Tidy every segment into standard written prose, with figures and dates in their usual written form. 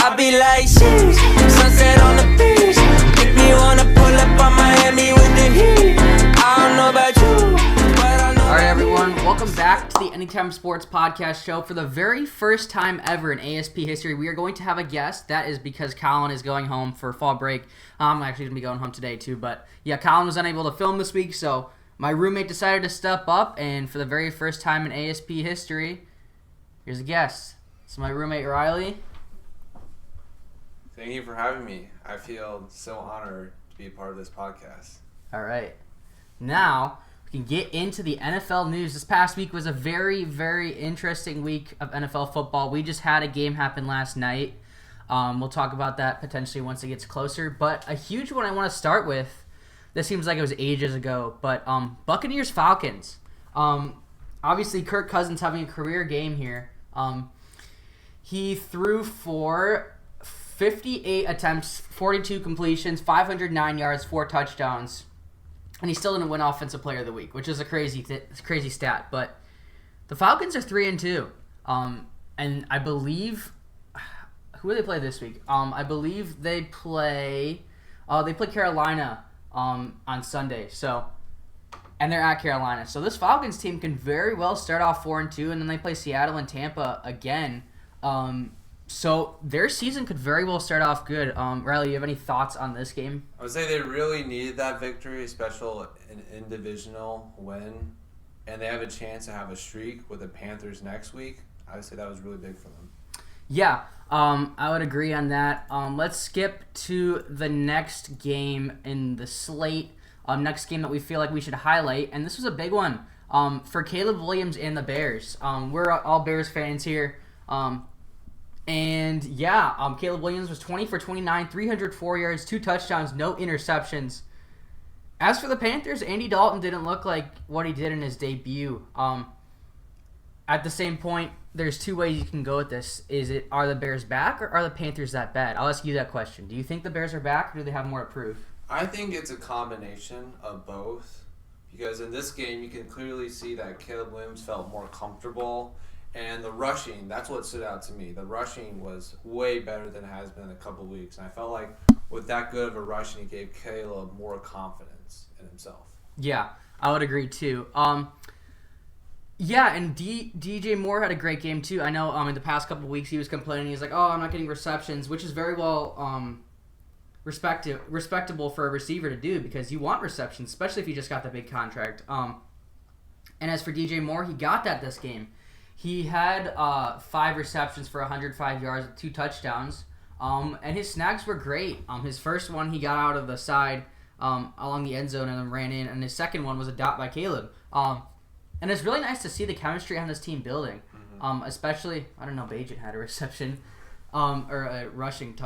I be like, sheesh, sunset on the beach. Make me wanna pull up on Miami with the heat. I don't know about you, but I know. All right, everyone, welcome back to the Anytime Sports Podcast Show. For the very first time ever in ASP history, we are going to have a guest. That is because Colin is going home for fall break. I'm actually going to be going home today, too. But, yeah, Colin was unable to film this week, so my roommate decided to step up. And for the very first time in ASP history, here's a guest. It's my roommate, Riley. Thank you for having me. I feel so honored to be a part of this podcast. All right. Now, we can get into the NFL news. This past week was a very, very interesting week of NFL football. We just had a game happen last night. We'll talk about that potentially once it gets closer. But a huge one I want to start with, this seems like it was ages ago, but Buccaneers-Falcons. Obviously, Kirk Cousins having a career game here. He threw for 58 attempts, 42 completions, 509 yards, 4 touchdowns. And he still didn't win Offensive Player of the Week, which is a crazy stat. But the Falcons are 3-2, and I believe who do they play this week? I believe they play Carolina on Sunday. So, and they're at Carolina. So this Falcons team can very well start off 4-2, and then they play Seattle and Tampa again. So their season could very well start off good. Riley, you have any thoughts on this game? I would say they really needed that victory, especially in divisional win, and they have a chance to have a streak with the Panthers next week. I would say that was really big for them. Yeah, I would agree on that. Let's skip to the next game in the slate. Next game that we feel like we should highlight, and this was a big one for Caleb Williams and the Bears. We're all Bears fans here. Caleb Williams was 20 for 29, 304 yards, 2 touchdowns, no interceptions. As for the Panthers, Andy Dalton didn't look like what he did in his debut. At the same point, there's two ways you can go with this. Are the Bears back or are the Panthers that bad? I'll ask you that question. Do you think the Bears are back or do they have more to prove? I think it's a combination of both, because in this game you can clearly see that Caleb Williams felt more comfortable. And the rushing, that's what stood out to me. The rushing was way better than it has been in a couple of weeks. And I felt like with that good of a rushing, it gave Caleb more confidence in himself. Yeah, I would agree too. And DJ Moore had a great game too. I know in the past couple of weeks he was complaining. He's like, oh, I'm not getting receptions, which is very well respectable for a receiver to do because you want receptions, especially if you just got the big contract. And as for DJ Moore, he got that this game. He had 5 receptions for 105 yards with 2 touchdowns, and his snags were great. His first one, he got out of the side along the end zone and then ran in, and his second one was a dot by Caleb. And it's really nice to see the chemistry on this team building, especially, I don't know, Bajan had a reception or a rushing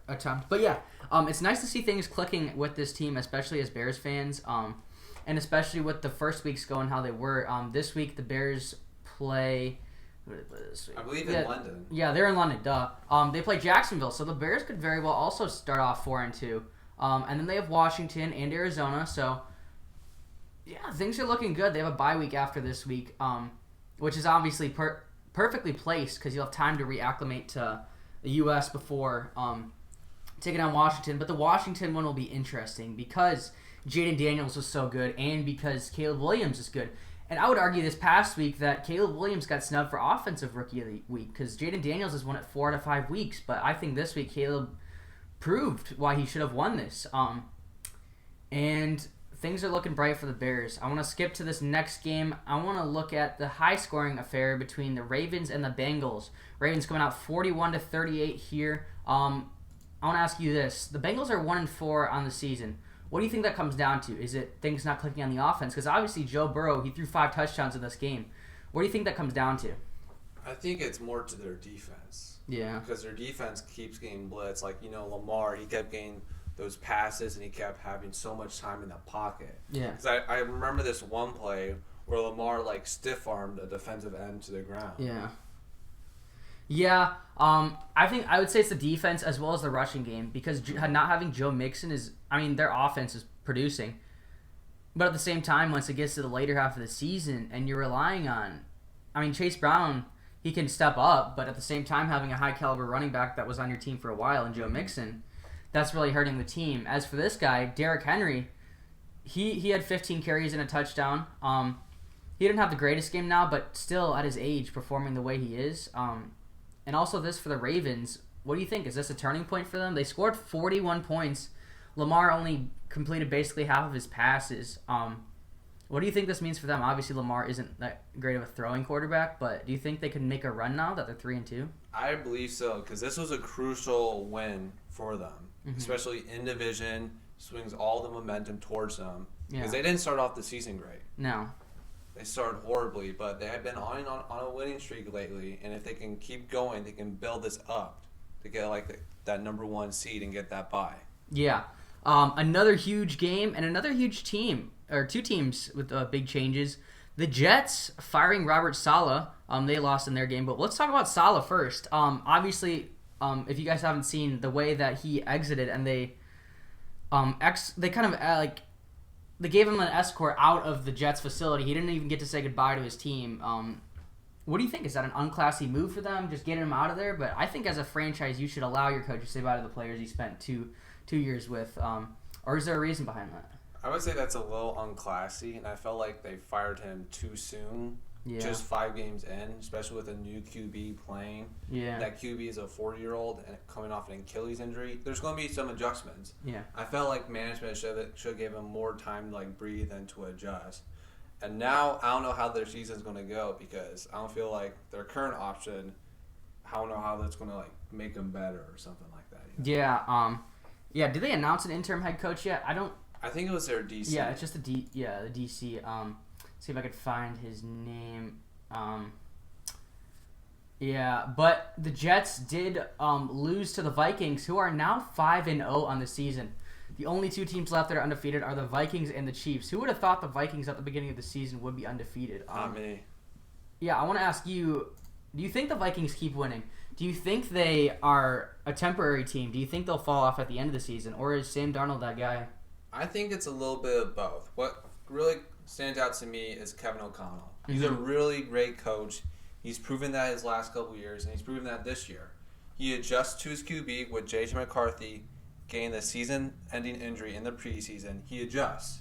attempt. But yeah, it's nice to see things clicking with this team, especially as Bears fans, and especially with the first weeks going how they were. This week, the Bears play. Who do they play this week? I believe in London. Yeah, they're in London. Duh. They play Jacksonville, so the Bears could very well also start off 4-2. And then they have Washington and Arizona. So yeah, things are looking good. They have a bye week after this week, which is obviously perfectly placed because you'll have time to reacclimate to the U.S. before taking on Washington. But the Washington one will be interesting because Jaden Daniels was so good and because Caleb Williams is good. And I would argue this past week that Caleb Williams got snubbed for Offensive Rookie of the Week because Jaden Daniels has won it 4 out of 5 weeks. But I think this week Caleb proved why he should have won this. And things are looking bright for the Bears. I want to skip to this next game. I want to look at the high-scoring affair between the Ravens and the Bengals. Ravens coming out 41-38 here. I want to ask you this. The Bengals are 1-4 on the season. What do you think that comes down to? Is it things not clicking on the offense? Because obviously Joe Burrow, he threw 5 touchdowns in this game. What do you think that comes down to? I think it's more to their defense. Yeah. Because their defense keeps getting blitz. Like, Lamar, he kept getting those passes and he kept having so much time in the pocket. Yeah. Because I remember this one play where Lamar, stiff-armed a defensive end to the ground. Yeah. Yeah, I would say it's the defense as well as the rushing game because not having Joe Mixon their offense is producing. But at the same time, once it gets to the later half of the season and you're relying on, Chase Brown, he can step up, but at the same time, having a high caliber running back that was on your team for a while, and Joe Mixon, that's really hurting the team. As for this guy, Derrick Henry, he had 15 carries and a touchdown. He didn't have the greatest game now, but still at his age, performing the way he is. And also this for the Ravens. What do you think? Is this a turning point for them? They scored 41 points. Lamar only completed basically half of his passes. What do you think this means for them? Obviously, Lamar isn't that great of a throwing quarterback, but do you think they can make a run now that they're 3-2? I believe so, because this was a crucial win for them, especially in division. Swings all the momentum towards them because they didn't start off the season great. No. They started horribly, but they have been on a winning streak lately, and if they can keep going, they can build this up to get like that number 1 seed and get that bye. Yeah. Another huge game and another huge team, or two teams with big changes. The Jets firing Robert Saleh. They lost in their game, but let's talk about Saleh first. Obviously, if you guys haven't seen the way that he exited, and they kind of they gave him an escort out of the Jets facility. He didn't even get to say goodbye to his team. What do you think? Is that an unclassy move for them, just getting him out of there? But I think as a franchise, you should allow your coach to say bye to the players he spent two years with. Or is there a reason behind that? I would say that's a little unclassy, and I felt like they fired him too soon. Yeah. Just 5 games in, especially with a new QB playing. Yeah. That QB is a 40-year-old and coming off an Achilles injury. There's going to be some adjustments. Yeah. I felt like management should give him more time to breathe and to adjust. And now I don't know how their season's going to go because I don't feel like their current option. I don't know how that's going to make them better or something like that. Yeah. Yeah. Did they announce an interim head coach yet? I think it was their DC. Yeah, it's just the DC. See if I could find his name. Yeah, but the Jets did lose to the Vikings, who are now 5-0 on the season. The only 2 teams left that are undefeated are the Vikings and the Chiefs. Who would have thought the Vikings at the beginning of the season would be undefeated? Not me. Yeah, I want to ask you, do you think the Vikings keep winning? Do you think they are a temporary team? Do you think they'll fall off at the end of the season? Or is Sam Darnold that guy? I think it's a little bit of both. What really stands out to me is Kevin O'Connell. He's a really great coach. He's proven that his last couple of years, and he's proven that this year. He adjusts to his QB with J.J. McCarthy getting the season-ending injury in the preseason. He adjusts.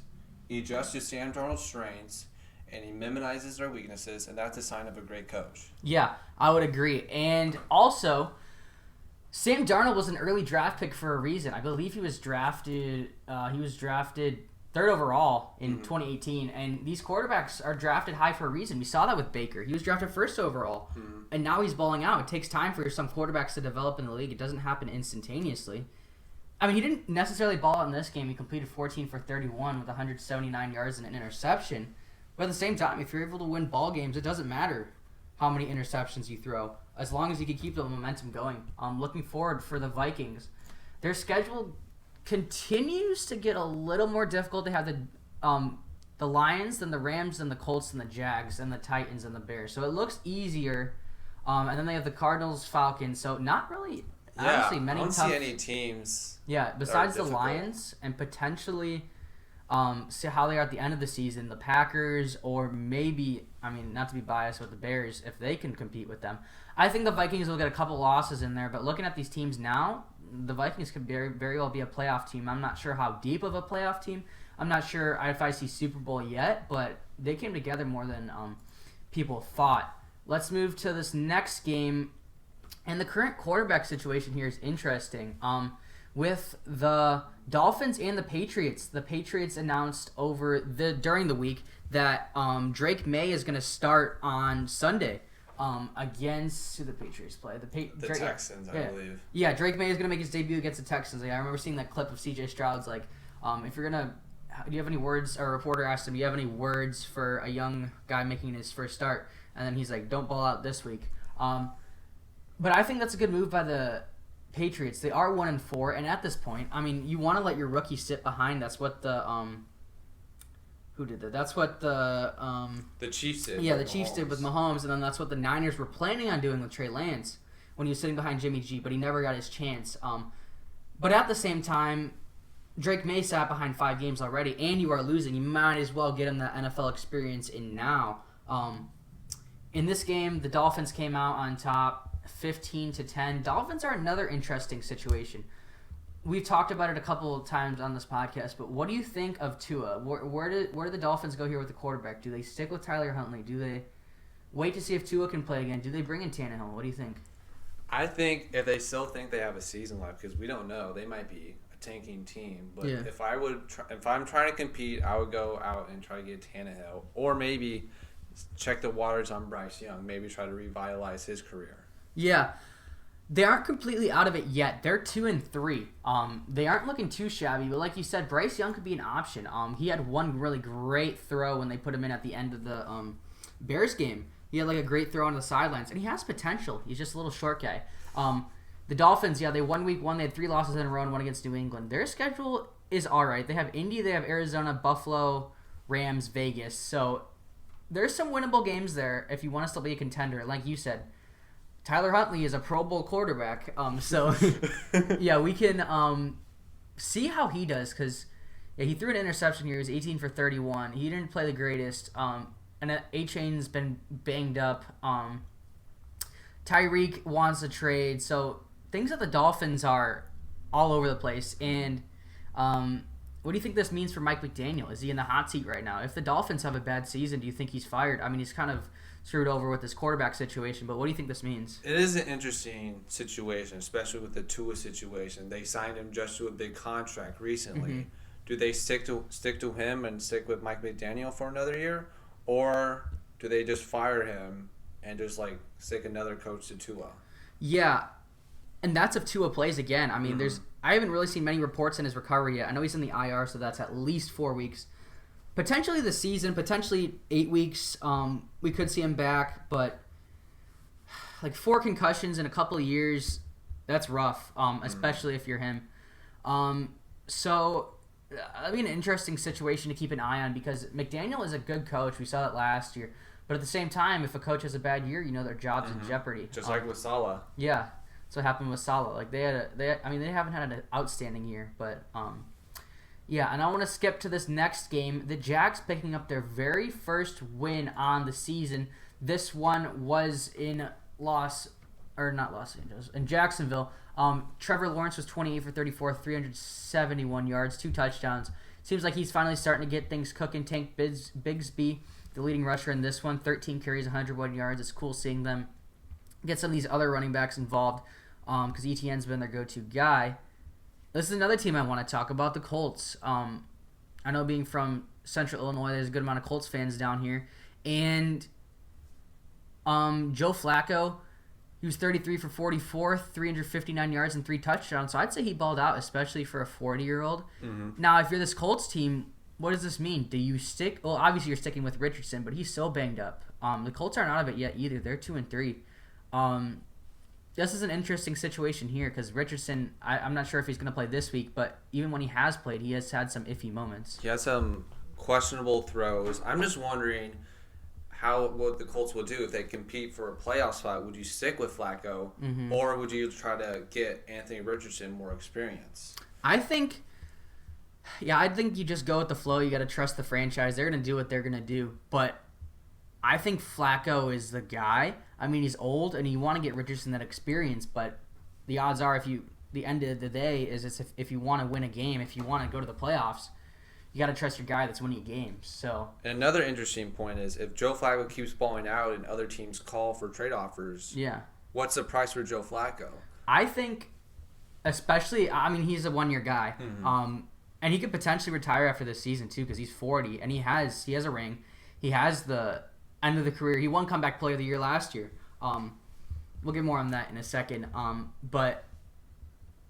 He adjusts to Sam Darnold's strengths, and he minimizes their weaknesses, and that's a sign of a great coach. Yeah, I would agree. And also, Sam Darnold was an early draft pick for a reason. I believe he was drafted 3rd overall in 2018, and these quarterbacks are drafted high for a reason. We saw that with Baker. He was drafted 1st overall, and now he's balling out. It takes time for some quarterbacks to develop in the league. It doesn't happen instantaneously. I mean, he didn't necessarily ball out in this game. He completed 14 for 31 with 179 yards and an interception. But at the same time, if you're able to win ball games, it doesn't matter how many interceptions you throw, as long as you can keep the momentum going. I'm looking forward for the Vikings. Their schedule continues to get a little more difficult. They have the Lions, then the Rams, then the Colts, and the Jags, and the Titans, and the Bears. So it looks easier. And then they have the Cardinals, Falcons. So not really, honestly, many tough. I don't see any teams. Yeah, besides the Lions and potentially see how they are at the end of the season, the Packers, or maybe, I mean, not to be biased with the Bears, if they can compete with them. I think the Vikings will get a couple losses in there, but looking at these teams now, the Vikings could very, very well be a playoff team. I'm not sure how deep of a playoff team. I'm not sure if I see Super Bowl yet, but they came together more than people thought. Let's move to this next game. And the current quarterback situation here is interesting. With the Dolphins and the Patriots announced during the week that Drake May is going to start on Sunday against who the Patriots play. The Texans, I believe. Yeah, Drake May is going to make his debut against the Texans. I remember seeing that clip of C.J. Stroud's if you're going to, do you have any words? Or a reporter asked him, do you have any words for a young guy making his first start? And then he's like, don't ball out this week. But I think that's a good move by the Patriots. They are 1-4, and at this point, I mean, you want to let your rookie sit behind. That's what the who did that? That's what the Chiefs did. Yeah, the Chiefs did with Mahomes, and then that's what the Niners were planning on doing with Trey Lance when he was sitting behind Jimmy G, but he never got his chance. But at the same time, Drake May sat behind 5 games already, and you are losing. You might as well get him that NFL experience in now. In this game, the Dolphins came out on top 15-10. Dolphins are another interesting situation. We've talked about it a couple of times on this podcast, but what do you think of Tua? Where do the Dolphins go here with the quarterback? Do they stick with Tyler Huntley? Do they wait to see if Tua can play again? Do they bring in Tannehill? What do you think? I think if they still think they have a season left, because we don't know, they might be a tanking team. But Yeah. if I'm trying to compete, I would go out and try to get Tannehill, or maybe check the waters on Bryce Young. Maybe try to revitalize his career. Yeah. They aren't completely out of it yet. They're 2-3. They aren't looking too shabby, but like you said, Bryce Young could be an option. He had one really great throw when they put him in at the end of the Bears game. He had like a great throw on the sidelines, and he has potential. He's just a little short guy. The Dolphins, they won week 1. They had 3 losses in a row and one against New England. Their schedule is all right. They have Indy, they have Arizona, Buffalo, Rams, Vegas. So there's some winnable games there if you want to still be a contender. Like you said, Tyler Huntley is a Pro Bowl quarterback. Yeah, we can see how he does because he threw an interception here. He was 18 for 31. He didn't play the greatest. And A-Chain's been banged up. Tyreek wants a trade. So things that the Dolphins are all over the place. And what do you think this means for Mike McDaniel? Is he in the hot seat right now? If the Dolphins have a bad season, do you think he's fired? I mean, he's kind of screwed over with this quarterback situation, but what do you think this means? It is an interesting situation, especially with the Tua situation. They signed him just to a big contract recently. Mm-hmm. Do they stick to him and stick with Mike McDaniel for another year, or do they just fire him and just like stick another coach to Tua? Yeah, and that's if Tua plays again. I mean, Mm-hmm. I haven't really seen many reports in his recovery yet. I know he's in the IR, so that's at least 4 weeks. Potentially the season, potentially 8 weeks. We could see him back, but like 4 concussions in a couple of years, that's rough, especially if you're him. So that'd be an interesting situation to keep an eye on because McDaniel is a good coach. We saw that last year. But at the same time, if a coach has a bad year, their job's in jeopardy. Just like with Salah. Yeah, that's what happened with Salah. Like they haven't had an outstanding year, but yeah. And I want to skip to this next game. The Jags picking up their very first win on the season. This one was in in Jacksonville. Trevor Lawrence was 28 for 34, 371 yards, 2 touchdowns. Seems like he's finally starting to get things cooking. Tank Bigsby, the leading rusher in this one, 13 carries, 101 yards. It's cool seeing them get some of these other running backs involved because ETN's been their go-to guy. This is another team I want to talk about, the Colts. I know being from Central Illinois, there's a good amount of Colts fans down here. And Joe Flacco, he was 33 for 44, 359 yards and 3 touchdowns. So I'd say he balled out, especially for a 40-year-old. Mm-hmm. Now, if you're this Colts team, what does this mean? Do you stick? Well, obviously you're sticking with Richardson, but he's so banged up. The Colts aren't out of it yet either. They're 2-3. This is an interesting situation here because Richardson, I'm not sure if he's going to play this week, but even when he has played, he has had some iffy moments. He has some questionable throws. I'm just wondering what the Colts will do if they compete for a playoff spot. Would you stick with Flacco, or would you try to get Anthony Richardson more experience? I think you just go with the flow. You got to trust the franchise. They're going to do what they're going to do, but I think Flacco is the guy. I mean, he's old, and you want to get Richardson that experience, but the odds are the end of the day is if you want to win a game, if you want to go to the playoffs, you got to trust your guy that's winning games. So and another interesting point is if Joe Flacco keeps balling out and other teams call for trade offers, what's the price for Joe Flacco? I think, especially, I mean, he's a 1-year guy, and he could potentially retire after this season too because he's 40 and he has a ring. He has the end of the career. He won Comeback Player of the Year last year. We'll get more on that in a second. But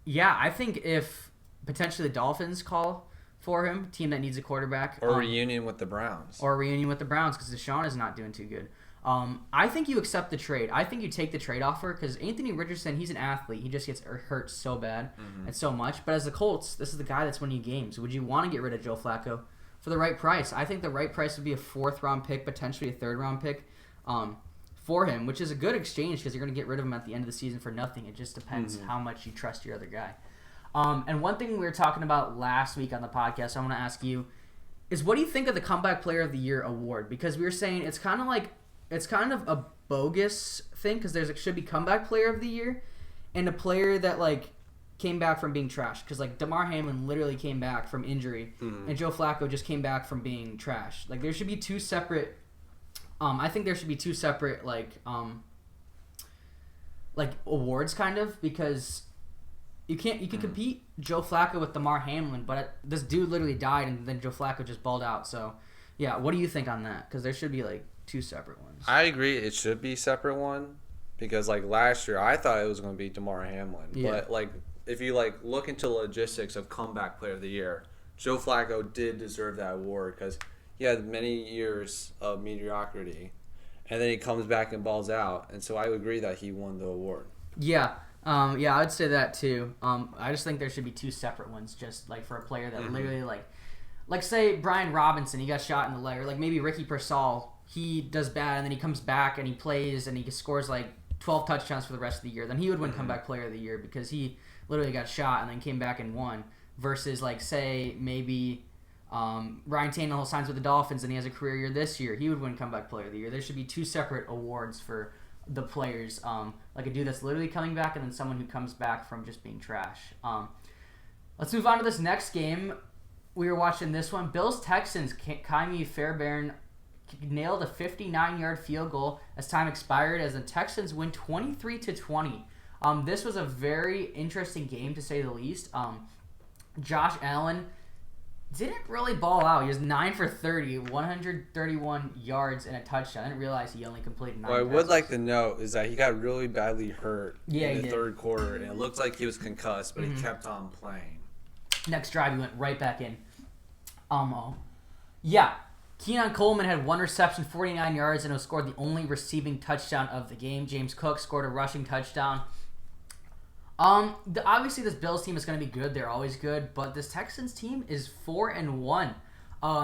yeah, I think if potentially the Dolphins call for him, team that needs a quarterback, or reunion with the Browns, because Deshaun is not doing too good. I think you accept the trade. I think you take the trade offer because Anthony Richardson, he's an athlete. He just gets hurt so bad and so much. But as the Colts, this is the guy that's winning games. Would you want to get rid of Joe Flacco for the right price? I think the right price would be a 4th-round pick, potentially a 3rd-round pick for him, which is a good exchange because you're going to get rid of him at the end of the season for nothing. It just depends how much you trust your other guy. And one thing we were talking about last week on the podcast, I want to ask you, is what do you think of the Comeback Player of the Year award? Because we were saying it's kind of like it's kind of a bogus thing because there's should be comeback player of the year and a player that like came back from being trash because like Damar Hamlin literally came back from injury and Joe Flacco just came back from being trash. Like there should be two separate. I think there should be two separate like awards kind of because you can compete Joe Flacco with Damar Hamlin, but this dude literally died and then Joe Flacco just balled out. So yeah, what do you think on that? Because there should be like two separate ones. I agree. It should be separate one because like last year I thought it was going to be Damar Hamlin, but like if you like look into logistics of comeback player of the year, Joe Flacco did deserve that award because he had many years of mediocrity, and then he comes back and balls out, and so I would agree that he won the award. Yeah. Yeah, I'd say that too. I just think there should be two separate ones, just like for a player that literally like say Brian Robinson, he got shot in the leg, or like maybe Ricky Pearsall, he does bad and then he comes back and he plays and he scores like 12 touchdowns for the rest of the year. Then he would win comeback player of the year because he literally got shot and then came back and won. Versus like say maybe Ryan Tannehill signs with the Dolphins and he has a career year this year, he would win comeback player of the year. There should be two separate awards for the players, like a dude that's literally coming back and then someone who comes back from just being trash. Let's move on to this next game. We were watching this one. Bills-Texans, Ka'imi Fairbairn nailed a 59-yard field goal as time expired as the Texans win 23-20. This was a very interesting game to say the least. Josh Allen didn't really ball out. He was 9 for 30, 131 yards and a touchdown. I didn't realize he only completed 9 What I passes. would like to note is that he got really badly hurt in the did. third quarter, and it looked like he was concussed, but he kept on playing. Next drive, he went right back in. Yeah. Keenan Coleman had one reception, 49 yards, and was scored the only receiving touchdown of the game. James Cook scored a rushing touchdown. Obviously, this Bills team is going to be good. They're always good, but this Texans team is 4-1.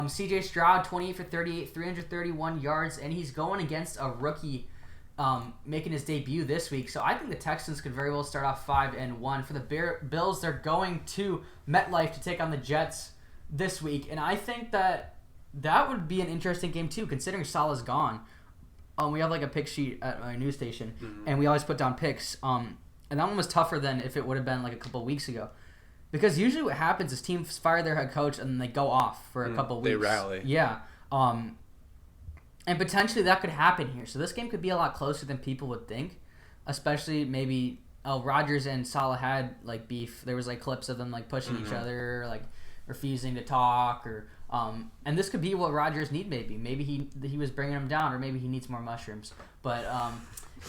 C.J. Stroud, 28 for 38, 331 yards, and he's going against a rookie making his debut this week. So I think the Texans could very well start off 5-1. For the Bills, they're going to MetLife to take on the Jets this week, and I think that would be an interesting game too, considering Salah's gone. We have like a pick sheet at my news station, and we always put down picks. And that one was tougher than if it would have been like a couple of weeks ago. Because usually what happens is teams fire their head coach and then they go off for a couple of weeks. They rally. Yeah. And potentially that could happen here. So this game could be a lot closer than people would think. Especially maybe Rodgers and Salah had like beef. There was like clips of them like pushing each other, like refusing to talk, or and this could be what Rodgers need maybe. Maybe he was bringing him down, or maybe he needs more mushrooms. But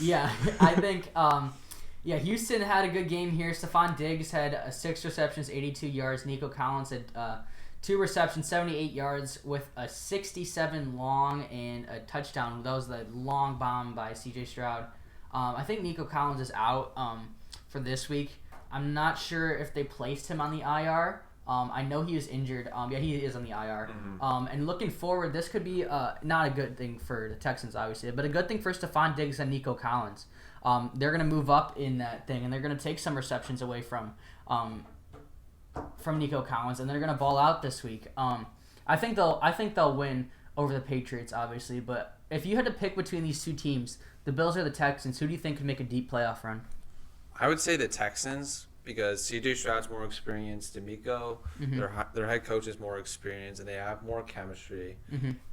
yeah, I think yeah, Houston had a good game here. Stephon Diggs had 6 receptions, 82 yards. Nico Collins had 2 receptions, 78 yards with a 67 long and a touchdown. That was the long bomb by C.J. Stroud. I think Nico Collins is out for this week. I'm not sure if they placed him on the IR. I know he was injured. Yeah, he is on the IR. And looking forward, this could be not a good thing for the Texans, obviously, but a good thing for Stephon Diggs and Nico Collins. They're going to move up in that thing, and they're going to take some receptions away from Nico Collins, and they're going to ball out this week. I think they'll win over the Patriots, obviously. But if you had to pick between these two teams, the Bills or the Texans, who do you think could make a deep playoff run? I would say the Texans because C.J. Stroud's more experienced. D'Amico, their head coach is more experienced, and they have more chemistry.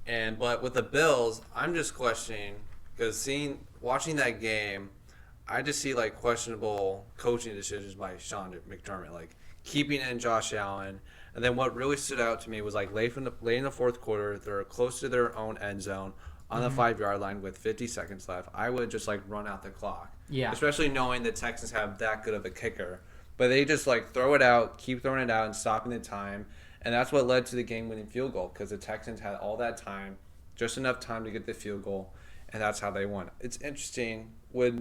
But with the Bills, I'm just questioning because watching that game, I just see like questionable coaching decisions by Sean McDermott, like keeping in Josh Allen. And then what really stood out to me was like late in the fourth quarter, they're close to their own end zone on the 5-yard line with 50 seconds left. I would just like run out the clock. Yeah. Especially knowing the Texans have that good of a kicker. But they just like throw it out, keep throwing it out and stopping the time. And that's what led to the game-winning field goal because the Texans had all that time, just enough time to get the field goal, and that's how they won. It's interesting. What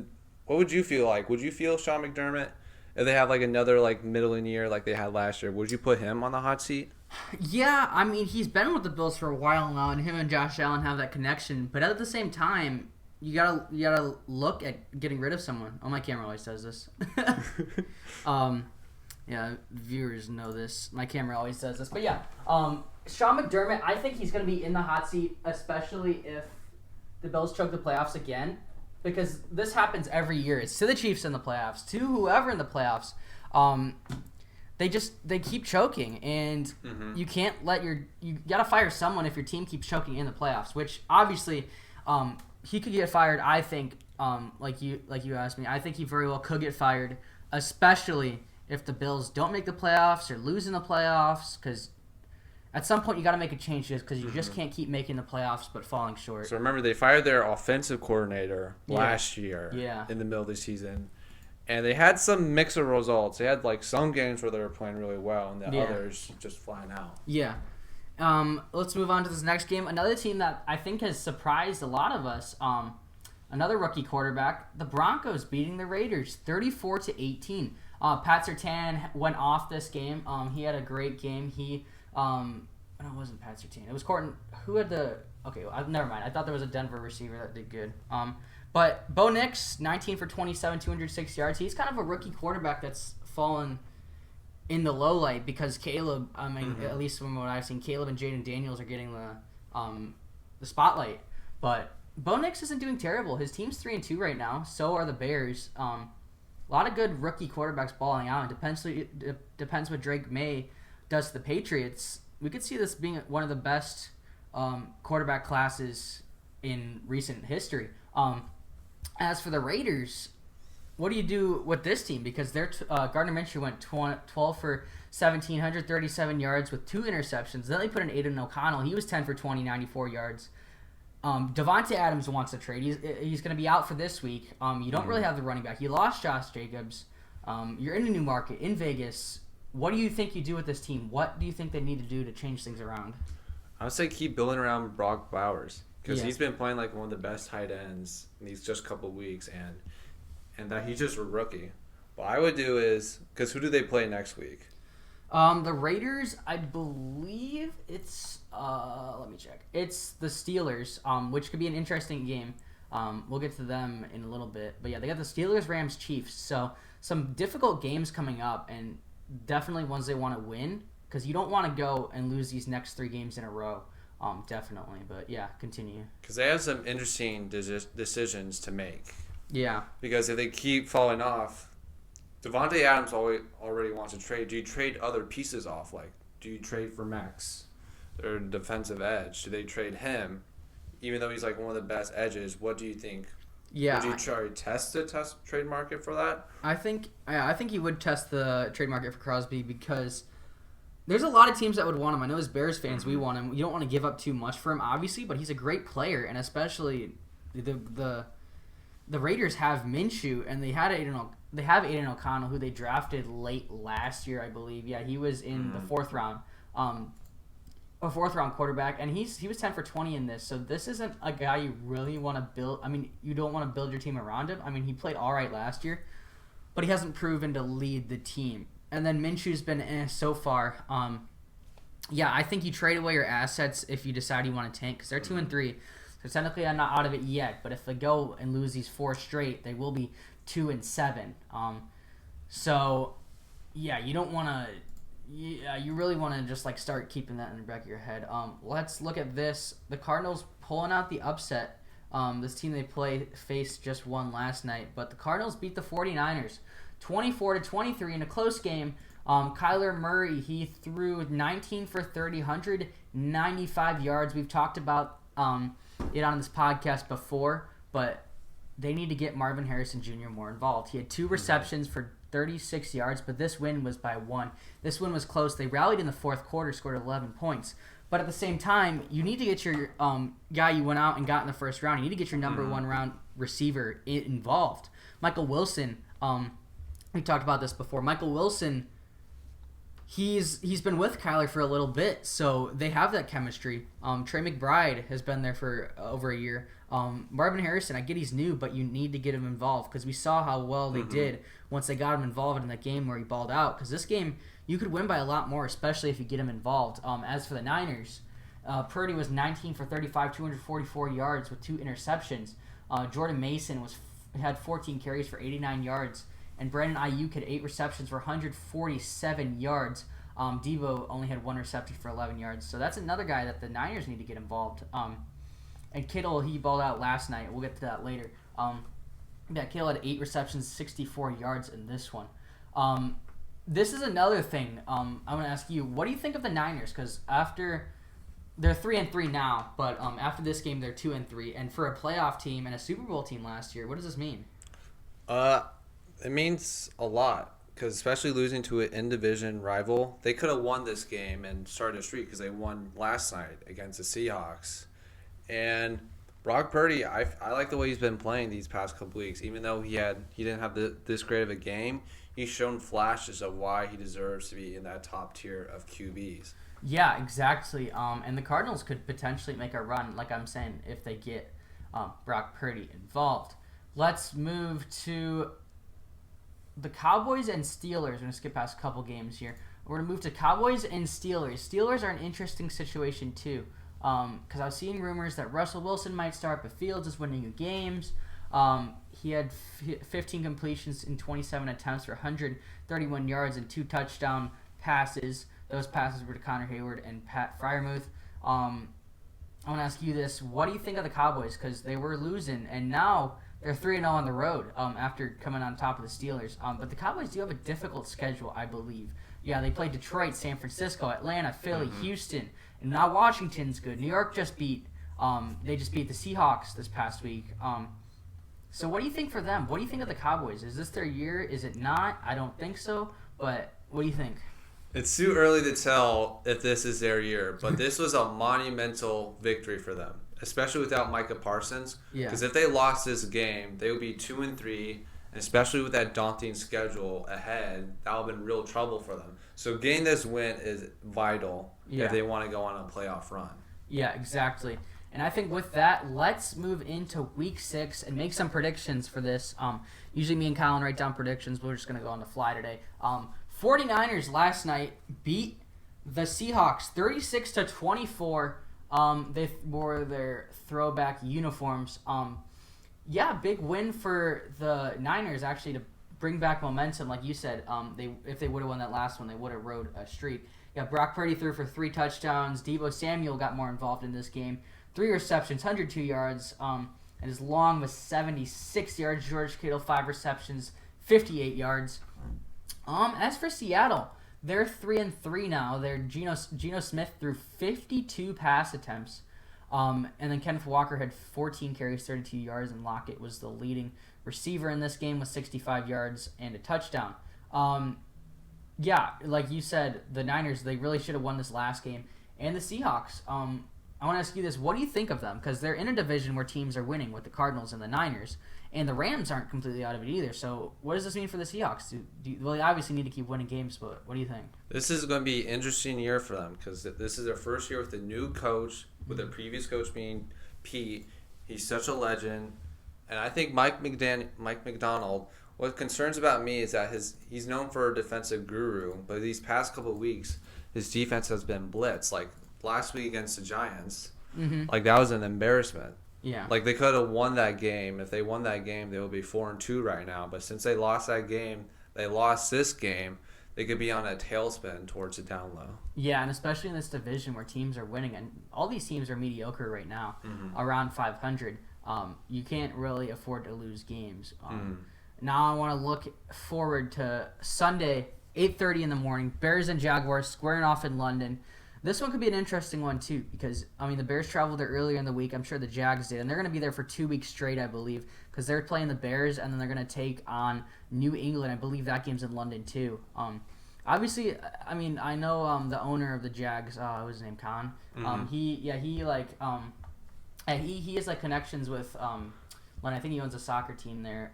would you feel like? Would you feel Sean McDermott, if they have like another like middle in year like they had last year, would you put him on the hot seat? Yeah, I mean, he's been with the Bills for a while now, and him and Josh Allen have that connection. But at the same time, you gotta look at getting rid of someone. Oh, my camera always says this. Yeah, viewers know this. My camera always says this. But yeah, Sean McDermott, I think he's gonna be in the hot seat, especially if the Bills choke the playoffs again, because this happens every year. It's to the Chiefs in the playoffs, to whoever in the playoffs. They keep choking, and you can't you gotta fire someone if your team keeps choking in the playoffs. Which obviously, he could get fired. I think, like you asked me, I think he very well could get fired, especially if the Bills don't make the playoffs or lose in the playoffs, because at some point you got to make a change, because you just can't keep making the playoffs but falling short. So remember, they fired their offensive coordinator last year in the middle of the season, and they had some mix of results. They had like some games where they were playing really well, and the others just flying out. Yeah. Let's move on to this next game. Another team that I think has surprised a lot of us. Another rookie quarterback, the Broncos beating the Raiders 34-18. Pat Surtain went off this game. He had a great game. No, it wasn't Pat Surtain. It was Corton. Who had the... Okay, never mind. I thought there was a Denver receiver that did good. But Bo Nix, 19 for 27, 206 yards. He's kind of a rookie quarterback that's fallen in the low light, because Caleb, at least from what I've seen, Caleb and Jaden Daniels are getting the spotlight. But Bo Nix isn't doing terrible. His team's 3-2 right now. So are the Bears. A lot of good rookie quarterbacks balling out. It depends what Drake May does to the Patriots. We could see this being one of the best quarterback classes in recent history. As for the Raiders, what do you do with this team? Because Gardner Minshew went 12 for 1,737 yards with 2 interceptions. Then they put in Aiden O'Connell. He was 10 for 20, 94 yards. Devontae Adams wants to trade. He's going to be out for this week. You don't really have the running back. You lost Josh Jacobs. You're in a new market in Vegas. What do you think you do with this team? What do you think they need to do to change things around? I would say keep building around Brock Bowers, because he's been playing like one of the best tight ends in these just couple weeks, and that he's just a rookie. What I would do is, because who do they play next week? The Raiders, I believe it's let me check. It's the Steelers, which could be an interesting game. We'll get to them in a little bit, but yeah, they got the Steelers, Rams, Chiefs. So some difficult games coming up, and definitely ones they want to win, because you don't want to go and lose these next 3 games in a row. Definitely, but yeah, continue. Because they have some interesting decisions to make. Yeah. Because if they keep falling off, Devontae Adams already wants to trade. Do you trade other pieces off? Like, do you trade for Max, their defensive edge? Do they trade him, even though he's like one of the best edges? What do you think? Yeah. Would you try test trade market for that? I think you would test the trade market for Crosby, because there's a lot of teams that would want him. I know as Bears fans, we want him. You don't want to give up too much for him, obviously, but he's a great player, and especially the Raiders have Minshew, and they have Aiden O'Connell, who they drafted late last year, I believe. Yeah, he was in the 4th round. A 4th round quarterback, and he was 10 for 20 in this. So this isn't a guy you really want to build. I mean, you don't want to build your team around him. I mean, he played all right last year, but he hasn't proven to lead the team. And then Minshew's been so far. Yeah, I think you trade away your assets if you decide you want to tank, because they're 2-3. So technically, I'm not out of it yet. But if they go and lose these 4 straight, they will be 2-7. So yeah, you don't want to. Yeah, you really want to just like start keeping that in the back of your head. Let's look at this. The Cardinals pulling out the upset. This team they faced just won last night, but the Cardinals beat the 49ers 24-23 in a close game. Kyler Murray, he threw 19 for 30, 195 yards. We've talked about it on this podcast before, but they need to get Marvin Harrison Jr. more involved. He had 2 receptions for 36 yards, but this win was by 1. This win was close. They rallied in the 4th quarter, scored 11 points. But at the same time, you need to get your guy you went out and got in the 1st round. You need to get your number 1 round receiver involved. Michael Wilson, we talked about this before. Michael Wilson, he's been with Kyler for a little bit, so they have that chemistry. Trey McBride has been there for over a year. Marvin Harrison, I get he's new, but you need to get him involved, because we saw how well they did once they got him involved in that game where he balled out. Because this game, you could win by a lot more, especially if you get him involved. As for the Niners, Purdy was 19 for 35, 244 yards with 2 interceptions. Jordan Mason had 14 carries for 89 yards. And Brandon Ayuk had 8 receptions for 147 yards. Deebo only had 1 reception for 11 yards. So that's another guy that the Niners need to get involved. And Kittle, he balled out last night. We'll get to that later. Kittle had 8 receptions, 64 yards in this one. This is another thing. I'm going to ask you, what do you think of the Niners? Because after they're 3-3 now, but after this game they're 2-3, and for a playoff team and a Super Bowl team last year, what does this mean? It means a lot. Because especially losing to an in-division rival, they could have won this game and started a streak because they won last night against the Seahawks. And Brock Purdy, I like the way he's been playing these past couple weeks. Even though he didn't have this great of a game, he's shown flashes of why he deserves to be in that top tier of QBs. Yeah, exactly. And the Cardinals could potentially make a run, like I'm saying, if they get Brock Purdy involved. Let's move to the Cowboys and Steelers. We're going to skip past a couple games here. We're going to move to Cowboys and Steelers. Steelers are an interesting situation, too. Because I was seeing rumors that Russell Wilson might start, but Fields is winning games. He had 15 completions in 27 attempts for 131 yards and 2 touchdown passes. Those passes were to Connor Hayward and Pat Freiermuth. I want to ask you this. What do you think of the Cowboys? Because they were losing, and now they're 3-0 on the road after coming on top of the Steelers. But the Cowboys do have a difficult schedule, I believe. Yeah, they play Detroit, San Francisco, Atlanta, Philly, Houston. And now Washington's good. New York just beat the Seahawks this past week. So what do you think for them? What do you think of the Cowboys? Is this their year? Is it not? I don't think so. But what do you think? It's too early to tell if this is their year, but this was a monumental victory for them, especially without Micah Parsons. Because if they lost this game, they would be 2-3, and especially with that daunting schedule ahead, that would have been real trouble for them. So getting this win is vital if they want to go on a playoff run. Yeah, exactly. And I think with that, let's move into Week 6 and make some predictions for this. Usually me and Colin write down predictions, but we're just going to go on the fly today. 49ers last night beat the Seahawks 36-24. They wore their throwback uniforms. Big win for the Niners actually to bring back momentum. Like you said, if they would have won that last one, they would have rode a streak. Yeah, Brock Purdy threw for 3 touchdowns. Deebo Samuel got more involved in this game. 3 receptions, 102 yards, and his long was 76 yards. George Kittle, 5 receptions, 58 yards. As for Seattle, they're 3-3 now. They're Geno Smith threw 52 pass attempts. And then Kenneth Walker had 14 carries, 32 yards, and Lockett was the leading receiver in this game with 65 yards and a touchdown. Like you said, the Niners, they really should have won this last game. And the Seahawks, I want to ask you this. What do you think of them? Because they're in a division where teams are winning with the Cardinals and the Niners, and the Rams aren't completely out of it either. So what does this mean for the Seahawks? Well, they obviously need to keep winning games, but what do you think? This is going to be an interesting year for them because this is their first year with a new coach, with their previous coach being Pete. He's such a legend. And I think Mike McDonald, what concerns about me is that he's known for a defensive guru, but these past couple of weeks, his defense has been blitzed. Like last week against the Giants, like that was an embarrassment. Yeah. Like they could have won that game. If they won that game, they would be 4-2 right now. But since they lost that game, they lost this game, they could be on a tailspin towards the down low. Yeah, and especially in this division where teams are winning, and all these teams are mediocre right now, around 500. You can't really afford to lose games. Now I want to look forward to Sunday, 8:30 in the morning, Bears and Jaguars squaring off in London. This one could be an interesting one, too, because, the Bears traveled there earlier in the week. I'm sure the Jags did, and they're going to be there for 2 weeks straight, I believe, because they're playing the Bears, and then they're going to take on New England. I believe that game's in London, too. Obviously, I know the owner of the Jags, what was his name, Colin? He has, connections with, I think he owns a soccer team there.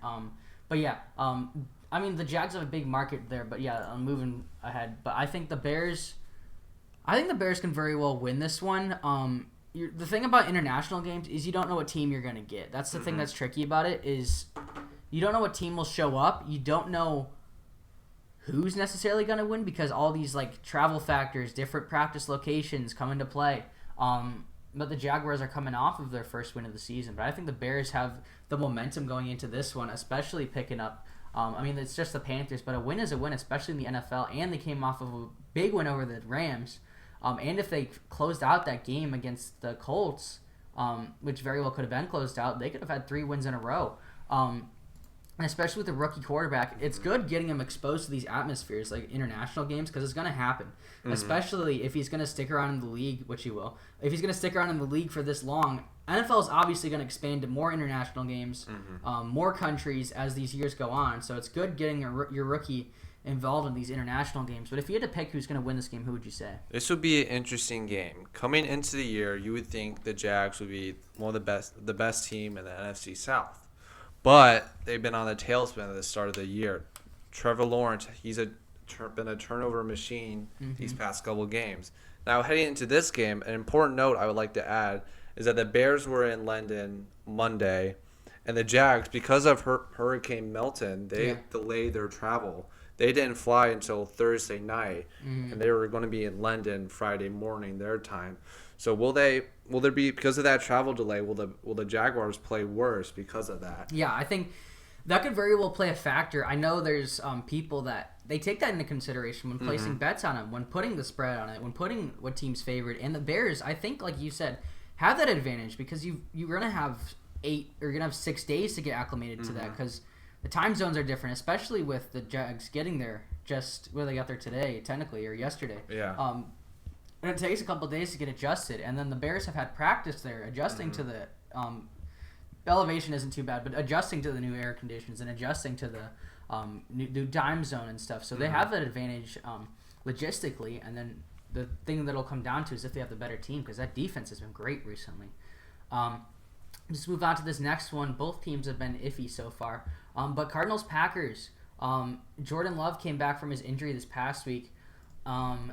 The Jags have a big market there, but, I'm moving ahead. But I think the Bears can very well win this one. The thing about international games is you don't know what team you're going to get. That's the thing that's tricky about it is you don't know what team will show up. You don't know who's necessarily going to win because all these travel factors, different practice locations come into play. But the Jaguars are coming off of their first win of the season. But I think the Bears have the momentum going into this one, especially picking up. It's just the Panthers, but a win is a win, especially in the NFL. And they came off of a big win over the Rams. And if they closed out that game against the Colts, which very well could have been closed out. They could have had 3 wins in a row. And especially with the rookie quarterback, it's good getting him exposed to these atmospheres like international games because it's going to happen, especially if he's going to stick around in the league, which he will. If he's going to stick around in the league for this long, NFL is obviously going to expand to more international games, more countries as these years go on. So it's good getting your rookie involved in these international games. But if you had to pick who's going to win this game, who would you say? This would be an interesting game. Coming into the year, you would think the Jags would be one of the best team in the NFC South. But they've been on the tailspin at the start of the year. Trevor Lawrence, he's been a turnover machine these past couple games. Now, heading into this game, an important note I would like to add is that the Bears were in London Monday, and the Jags, because of Hurricane Milton, they delayed their travel. They didn't fly until Thursday night, and they were going to be in London Friday morning their time. So will there be, because of that travel delay, will the Jaguars play worse because of that? Yeah, I think that could very well play a factor. I know there's people that they take that into consideration when placing bets on it, when putting the spread on it, when putting what team's favored. And the Bears, I think, like you said, have that advantage because you're gonna have 6 days to get acclimated to that because the time zones are different, especially with the Jags getting there they got there today, technically, or yesterday. Yeah. And it takes a couple of days to get adjusted, and then the Bears have had practice there, adjusting to the elevation isn't too bad, but adjusting to the new air conditions and adjusting to the new time zone and stuff. So they have that advantage logistically, and then the thing that'll come down to is if they have the better team, because that defense has been great recently. Just move on to this next one. Both teams have been iffy so far, but Cardinals-Packers. Jordan Love came back from his injury this past week. And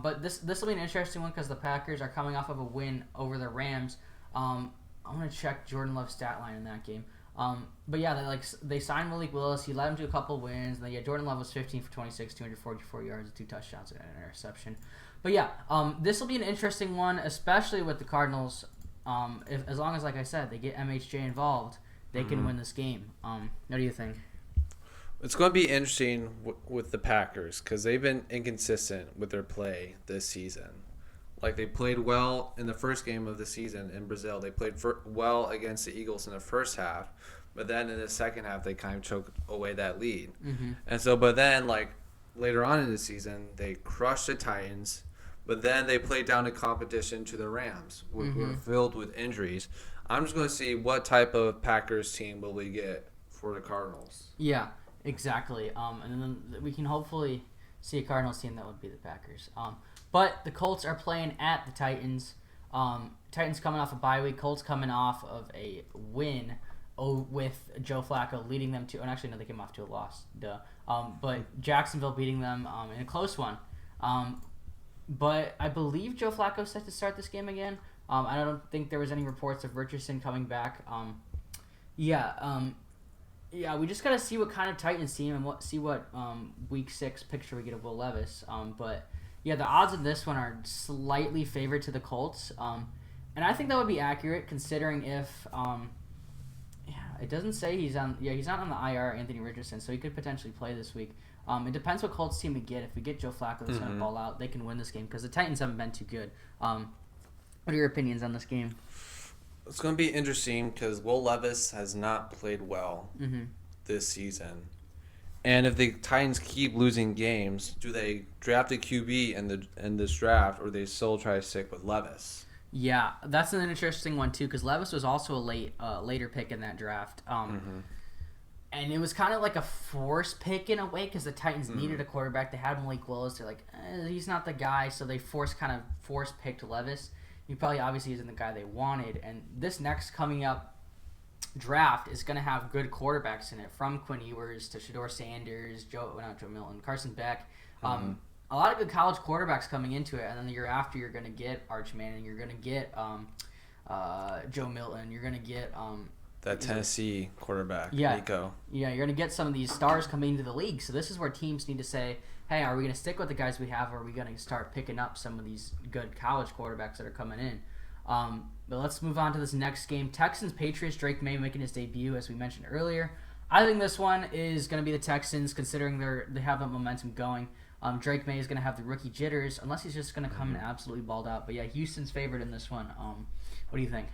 but this will be an interesting one because the Packers are coming off of a win over the Rams. I want to check Jordan Love's stat line in that game. But yeah, they signed Malik Willis. He led him to a couple wins. And then Jordan Love was 15 for 26, 244 yards, 2 touchdowns, and an interception. But yeah, this will be an interesting one, especially with the Cardinals. As long as, like I said, they get MHJ involved, they can win this game. What do you think? It's going to be interesting with the Packers because they've been inconsistent with their play this season. Like, they played well in the first game of the season in Brazil. They played well against the Eagles in the first half, but then in the second half, they kind of choked away that lead. And so, but then, like, later on in the season, they crushed the Titans, but then they played down the competition to the Rams, who were filled with injuries. I'm just going to see what type of Packers team will we get for the Cardinals. Yeah. Exactly. And then we can hopefully see a Cardinals team that would be the Packers. But the Colts are playing at the Titans. Titans coming off a bye week. Colts coming off of a win with Joe Flacco leading them to... And actually, no, they came off to a loss. Duh. But Jacksonville beating them in a close one. But I believe Joe Flacco's set to start this game again. I don't think there was any reports of Richardson coming back. Yeah, we just got to see what kind of Titans team and see what Week 6 picture we get of Will Levis. But, yeah, the odds of this one are slightly favored to the Colts. And I think that would be accurate considering if it doesn't say he's not on the IR, Anthony Richardson, so he could potentially play this week. It depends what Colts team we get. If we get Joe Flacco that's going to ball out, they can win this game because the Titans haven't been too good. What are your opinions on this game? It's going to be interesting because Will Levis has not played well this season. And if the Titans keep losing games, do they draft a QB in this draft, or they still try to stick with Levis? Yeah, that's an interesting one, too, because Levis was also a later pick in that draft. And it was kind of like a forced pick in a way because the Titans needed a quarterback. They had Malik Willis. They're like, he's not the guy, so they force picked Levis. He probably obviously isn't the guy they wanted. And this next coming up draft is going to have good quarterbacks in it, from Quinn Ewers to Shedeur Sanders, Joe Milton, Carson Beck. A lot of good college quarterbacks coming into it. And then the year after, you're going to get Arch Manning. You're going to get Joe Milton. You're going to get that Tennessee quarterback, Nico. Yeah, you're going to get some of these stars coming into the league. So this is where teams need to say, hey, are we going to stick with the guys we have, or are we going to start picking up some of these good college quarterbacks that are coming in? But let's move on to this next game. Texans-Patriots, Drake May making his debut, as we mentioned earlier. I think this one is going to be the Texans, considering they have that momentum going. Drake May is going to have the rookie jitters unless he's just going to come in absolutely balled out. But yeah, Houston's favored in this one. What do you think?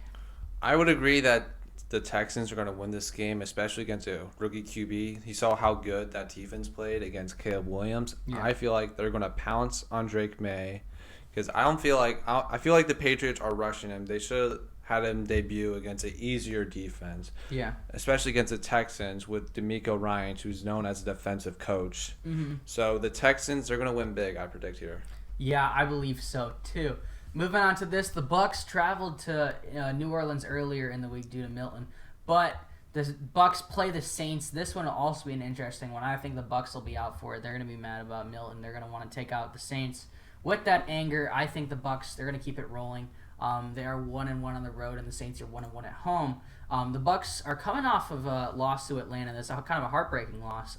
I would agree that the Texans are going to win this game, especially against a rookie QB. You saw how good that defense played against Caleb Williams. Yeah. I feel like they're going to pounce on Drake May because I feel like the Patriots are rushing him. They should have had him debut against an easier defense. Yeah. Especially against the Texans with DeMeco Ryans, who's known as a defensive coach. Mm-hmm. So the Texans, they're going to win big, I predict here. Yeah, I believe so too. Moving on to this, the Bucs traveled to New Orleans earlier in the week due to Milton, but the Bucs play the Saints. This one will also be an interesting one. I think the Bucs will be out for it. They're going to be mad about Milton. They're going to want to take out the Saints. With that anger, I think the Bucs, they're going to keep it rolling. They are 1-1 on the road, and the Saints are 1-1 at home. The Bucs are coming off of a loss to Atlanta. That's kind of a heartbreaking loss,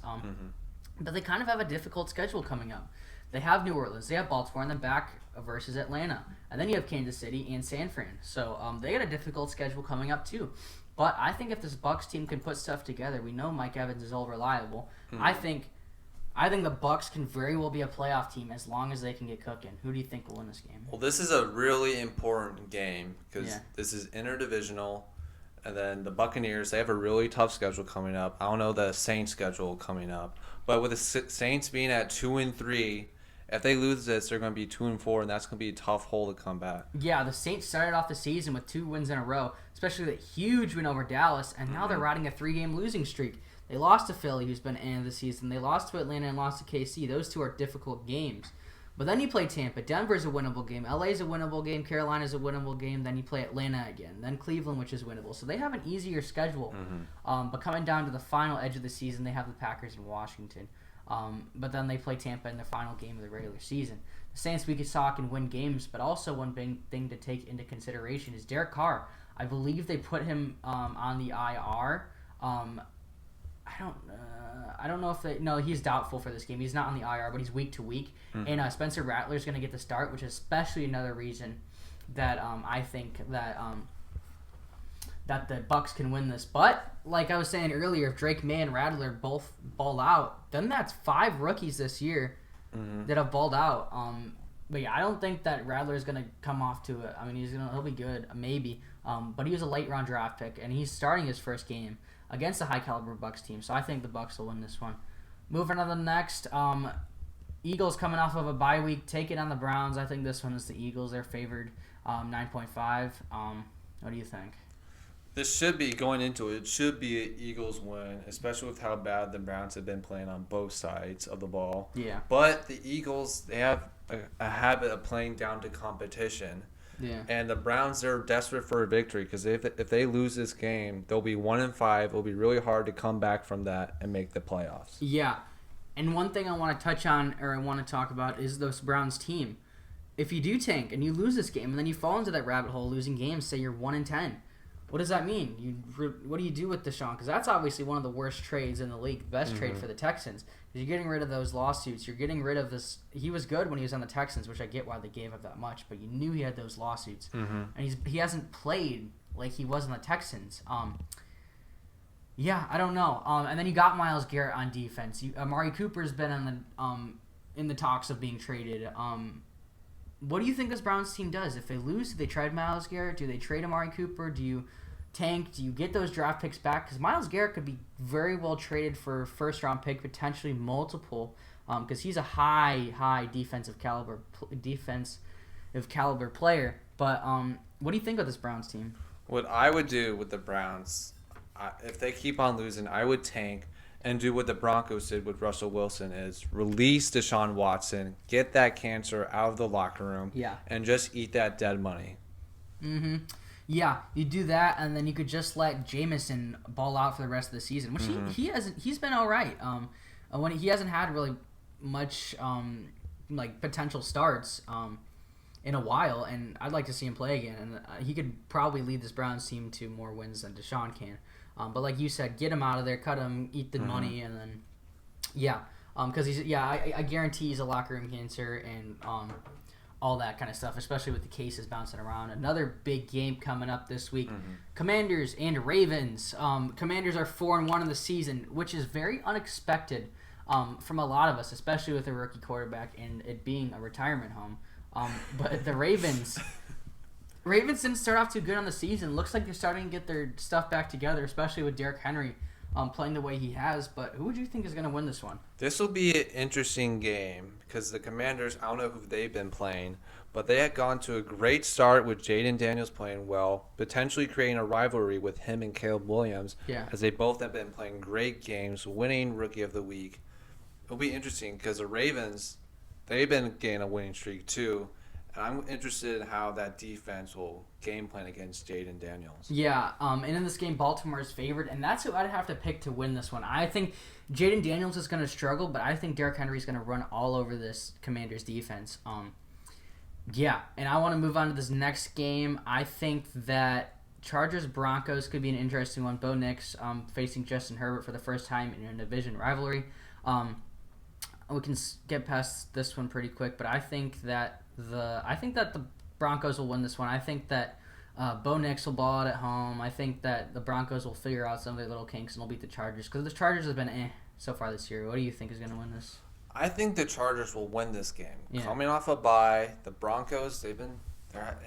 but they kind of have a difficult schedule coming up. They have New Orleans, they have Baltimore, and then back versus Atlanta. And then you have Kansas City and San Fran. So they got a difficult schedule coming up too. But I think if this Bucs team can put stuff together, we know Mike Evans is all reliable. I think the Bucs can very well be a playoff team as long as they can get cooking. Who do you think will win this game? Well, this is a really important game because this is interdivisional. And then the Buccaneers, they have a really tough schedule coming up. I don't know the Saints schedule coming up. But with the Saints being at 2-3, if they lose this, they're going to be 2-4, and that's going to be a tough hole to come back. Yeah, the Saints started off the season with 2 wins in a row, especially that huge win over Dallas, and now they're riding a 3-game losing streak. They lost to Philly, who's been end of the season. They lost to Atlanta and lost to KC. Those 2 are difficult games. But then you play Tampa. Denver's a winnable game. LA's a winnable game. Carolina's a winnable game. Then you play Atlanta again. Then Cleveland, which is winnable. So they have an easier schedule. But coming down to the final edge of the season, they have the Packers in Washington. But then they play Tampa in the final game of the regular season. The Saints, we saw, can win games, but also one big thing to take into consideration is Derek Carr. I believe they put him on the IR. I don't know if they... No, he's doubtful for this game. He's not on the IR, but he's week to week. And Spencer Rattler's going to get the start, which is especially another reason that I think that the Bucs can win this. But, like I was saying earlier, if Drake May and Rattler both ball out, then that's 5 rookies this year that have balled out. But yeah, I don't think that Rattler's going to come off to it. I mean, he'll be good, maybe. But he was a late-round draft pick, and he's starting his first game against a high-caliber Bucs team. So I think the Bucs will win this one. Moving on to the next, Eagles coming off of a bye week, taking on the Browns. I think this one is the Eagles. They're favored 9.5. What do you think? This should be, going into it, should be an Eagles win, especially with how bad the Browns have been playing on both sides of the ball. Yeah. But the Eagles, they have a habit of playing down to competition. Yeah. And the Browns, they're desperate for a victory because if they lose this game, they'll be 1-5. It'll be really hard to come back from that and make the playoffs. Yeah. And one thing I want to touch on, or I want to talk about, is this Browns team. If you do tank and you lose this game and then you fall into that rabbit hole losing games, say you're 1-10, what does that mean? What do you do with Deshaun? Because that's obviously one of the worst trades in the league, the best trade for the Texans. Because you're getting rid of those lawsuits. You're getting rid of this. He was good when he was on the Texans, which I get why they gave up that much, but you knew he had those lawsuits. And he hasn't played like he was on the Texans. Yeah, I don't know. And then you got Myles Garrett on defense. Amari Cooper's been in the talks of being traded. What do you think this Browns team does? If they lose, do they trade Myles Garrett? Do they trade Amari Cooper? Do you tank? Do you get those draft picks back? Because Myles Garrett could be very well traded for a first-round pick, potentially multiple, because he's a high defensive caliber player. But what do you think of this Browns team? What I would do with the Browns, if they keep on losing, I would tank and do what the Broncos did with Russell Wilson, is release Deshaun Watson, get that cancer out of the locker room, and just eat that dead money. Yeah, you do that, and then you could just let Jameson ball out for the rest of the season, which he's been all right. When he hasn't had really much like potential starts in a while, and I'd like to see him play again. And he could probably lead this Browns team to more wins than Deshaun can. But like you said, get him out of there, cut him, eat the money, and then because I guarantee he's a locker room cancer and all that kind of stuff, especially with the cases bouncing around. Another big game coming up this week. Commanders and Ravens. Commanders are 4-1 in the season, which is very unexpected. from a lot of us, especially with a rookie quarterback and it being a retirement home. But the Ravens didn't start off too good on the season. Looks like they're starting to get their stuff back together, especially with Derrick Henry playing the way he has. But who would you think is going to win this one? This will be an interesting game because the Commanders, I don't know who they've been playing, but they had gone to a great start with Jaden Daniels playing well, potentially creating a rivalry with him and Caleb Williams, as they both have been playing great games, winning Rookie of the Week. It'll be interesting because the Ravens, they've been getting a winning streak too, and I'm interested in how that defense will game plan against Jaden Daniels. Yeah, and in this game, Baltimore is favored, and that's who I'd have to pick to win this one. I think Jaden Daniels is going to struggle, but I think Derrick Henry is going to run all over this Commanders defense. Yeah, and I want to move on to this next game. I think that Chargers-Broncos could be an interesting one. Bo Nix facing Justin Herbert for the first time in a division rivalry. We can get past this one pretty quick, but I think that the Broncos will win this one. I think that Bo Nix will ball out at home. I think that the Broncos will figure out some of their little kinks and will beat the Chargers because the Chargers have been so far this year. What do you think is going to win this? I think the Chargers will win this game. Yeah. Coming off a bye, the Broncos they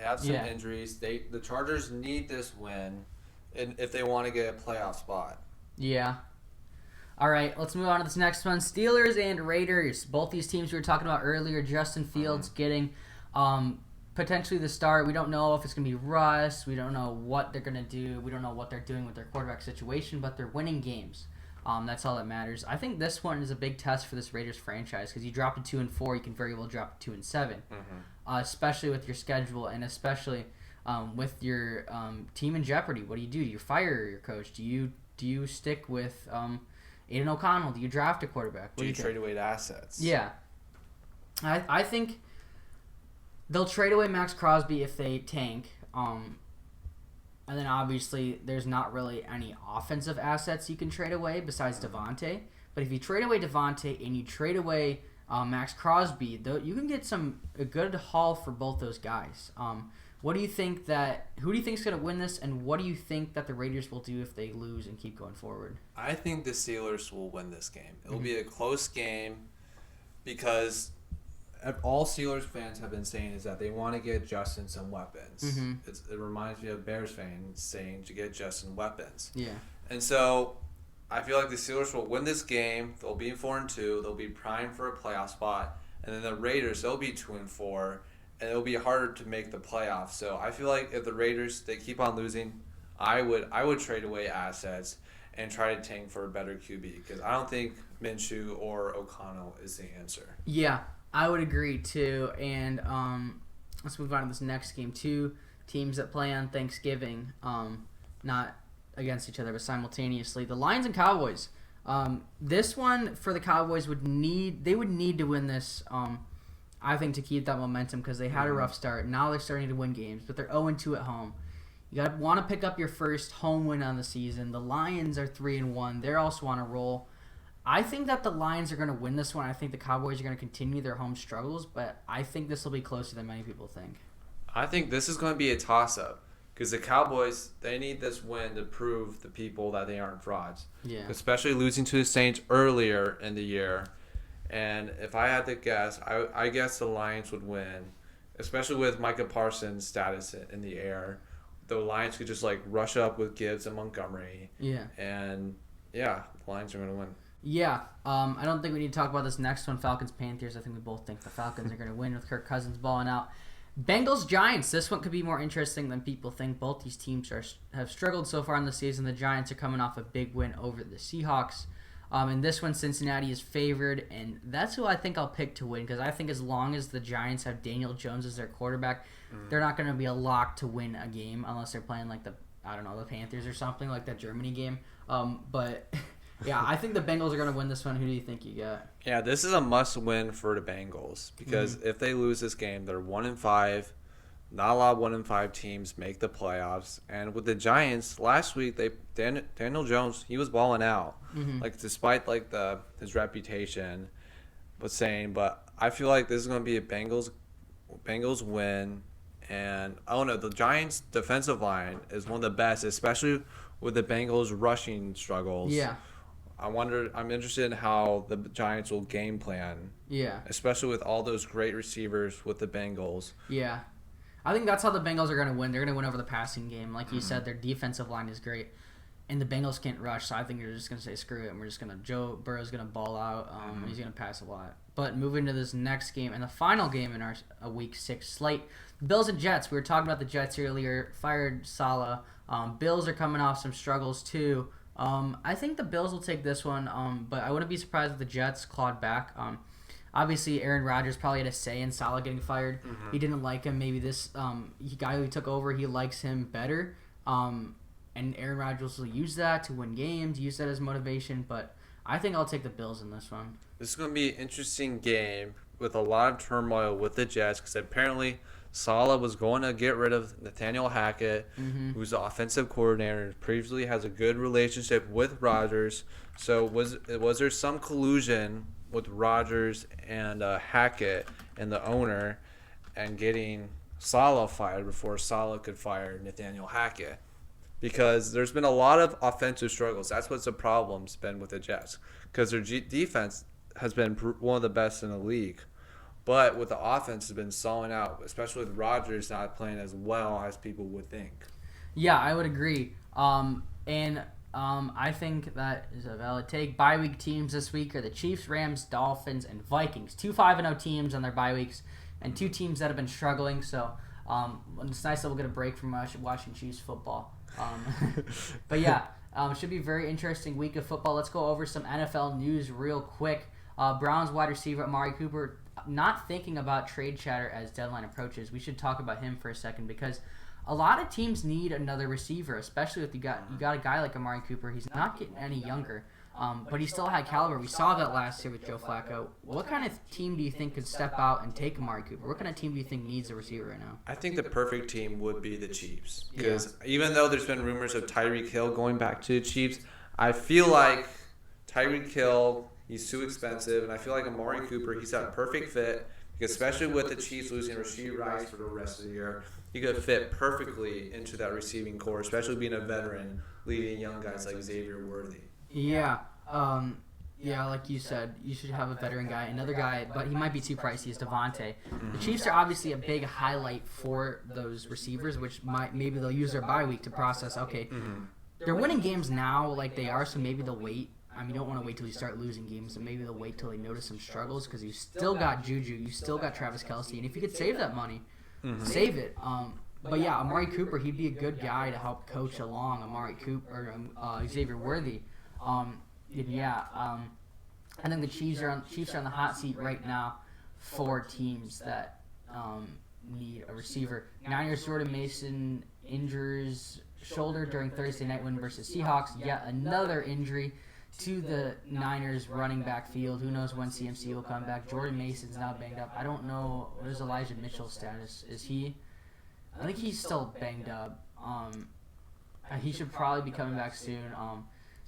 have some injuries. The Chargers need this win, if they want to get a playoff spot. Yeah. All right, let's move on to this next one. Steelers and Raiders. Both these teams we were talking about earlier. Justin Fields getting potentially the start. We don't know if it's going to be Russ. We don't know what they're going to do. We don't know what they're doing with their quarterback situation, but they're winning games. That's all that matters. I think this one is a big test for this Raiders franchise because you drop to 2-4, you can very well drop to 2-7, especially with your schedule and especially with your team in jeopardy. What do? Do you fire your coach? Do you stick with Aiden O'Connell? Do you draft a quarterback? Do you trade away the assets? Yeah, I think they'll trade away Max Crosby if they tank. And then obviously there's not really any offensive assets you can trade away besides Devontae. But if you trade away Devontae and you trade away Max Crosby, you can get a good haul for both those guys. Who do you think is going to win this, and what do you think that the Raiders will do if they lose and keep going forward? I think the Steelers will win this game. It'll be a close game because all Steelers fans have been saying is that they want to get Justin some weapons. It reminds me of Bears fans saying to get Justin weapons. Yeah. And so I feel like the Steelers will win this game. They'll be 4-2. They'll be primed for a playoff spot. And then the Raiders, they'll be 2-4. And it'll be harder to make the playoffs. So I feel like if the Raiders, they keep on losing, I would trade away assets and try to tank for a better QB because I don't think Minshew or O'Connell is the answer. Yeah, I would agree too. And let's move on to this next game. Two teams that play on Thanksgiving, not against each other but simultaneously. The Lions and Cowboys. This one for the Cowboys would need to win this. I think to keep that momentum because they had a rough start. Now they're starting to win games, but they're 0-2 at home. You want to pick up your first home win on the season. The Lions are 3-1. They're also on a roll. I think that the Lions are going to win this one. I think the Cowboys are going to continue their home struggles, but I think this will be closer than many people think. I think this is going to be a toss-up because the Cowboys, they need this win to prove to people that they aren't frauds. Yeah. Especially losing to the Saints earlier in the year. And if I had to guess, I guess the Lions would win, especially with Micah Parsons' status in the air. The Lions could just rush up with Gibbs and Montgomery. Yeah. And the Lions are going to win. Yeah. I don't think we need to talk about this next one, Falcons-Panthers. I think we both think the Falcons are going to win with Kirk Cousins balling out. Bengals-Giants. This one could be more interesting than people think. Both these teams have struggled so far in the season. The Giants are coming off a big win over the Seahawks. In this one, Cincinnati is favored, and that's who I think I'll pick to win because I think as long as the Giants have Daniel Jones as their quarterback, they're not going to be a lock to win a game unless they're playing the Panthers or something like that Germany game. But yeah, I think the Bengals are going to win this one. Who do you think you got? Yeah, this is a must-win for the Bengals because if they lose this game, they're 1-5. Not a lot of 1-5 teams make the playoffs. And with the Giants, last week, Daniel Jones, he was balling out. Despite his reputation, but I feel like this is going to be a Bengals win. And I don't know, the Giants' defensive line is one of the best, especially with the Bengals' rushing struggles. Yeah. I'm interested in how the Giants will game plan, Yeah. especially with all those great receivers with the Bengals. Yeah. I think that's how the Bengals are going to win. They're going to win over the passing game. Like you said, their defensive line is great. And the Bengals can't rush, so I think you're just going to say, screw it, and we're just going to – Joe Burrow's going to ball out, and he's going to pass a lot. But moving to this next game, and the final game in our Week 6 slate, Bills and Jets. We were talking about the Jets earlier, fired Saleh. Bills are coming off some struggles too. I think the Bills will take this one, but I wouldn't be surprised if the Jets clawed back. Obviously, Aaron Rodgers probably had a say in Saleh getting fired. He didn't like him. Maybe this guy who took over, he likes him better. And Aaron Rodgers will use that to win games, use that as motivation. But I think I'll take the Bills in this one. This is going to be an interesting game with a lot of turmoil with the Jets because apparently Saleh was going to get rid of Nathaniel Hackett, who's the offensive coordinator and previously has a good relationship with Rodgers. So was there some collusion with Rodgers and Hackett and the owner and getting Saleh fired before Saleh could fire Nathaniel Hackett? Because there's been a lot of offensive struggles. That's what's the problem's been with the Jets. Because their defense has been one of the best in the league. But with the offense has been stalling out, especially with Rodgers not playing as well as people would think. Yeah, I would agree. I think that is a valid take. Bye week teams this week are the Chiefs, Rams, Dolphins, and Vikings. 2 5-0 teams on their bye weeks, and 2 teams that have been struggling. So it's nice that we'll get a break from watching Chiefs football. But yeah, should be a very interesting week of football. Let's go over some NFL news real quick. Browns wide receiver Amari Cooper, not thinking about trade chatter as deadline approaches. We should talk about him for a second because a lot of teams need another receiver, especially if you got a guy like Amari Cooper. He's not getting any younger, but he still had caliber. We saw that last year with Joe Flacco. What kind of team do you think could step out and take Amari Cooper? What kind of team do you think needs a receiver right now? I think the perfect team would be the Chiefs. Because even though there's been rumors of Tyreek Hill going back to the Chiefs, I feel like Tyreek Hill, he's too expensive, and I feel like Amari Cooper, he's got a perfect fit, especially with the Chiefs losing Rashee Rice for the rest of the year. He could fit perfectly into that receiving core, especially being a veteran, leading young guys like Xavier Worthy. Yeah, like you said, you should have a veteran guy. Another guy, but he might be too pricey, is Devontae. The Chiefs are obviously a big highlight for those receivers, which maybe they'll use their bye week to process, okay, they're winning games now like they are, so maybe they'll wait. I mean, you don't want to wait till you start losing games, so maybe they'll wait till they notice some struggles because you still got Juju, you still got Travis Kelce, and if you could save that money, save it. But yeah, Amari Cooper, he'd be a good guy to help coach along Amari Cooper or Xavier Worthy. I think the Chiefs are on the hot seat right now for teams that need a receiver. Niners Jordan Mason injures shoulder during Thursday night win versus Seahawks. Yet another injury to the Niners running back field. Who knows when CMC will come back. Jordan Mason's now banged up. I don't know. What is Elijah Mitchell's status? Is he? I think he's still banged up. He should probably be coming back soon.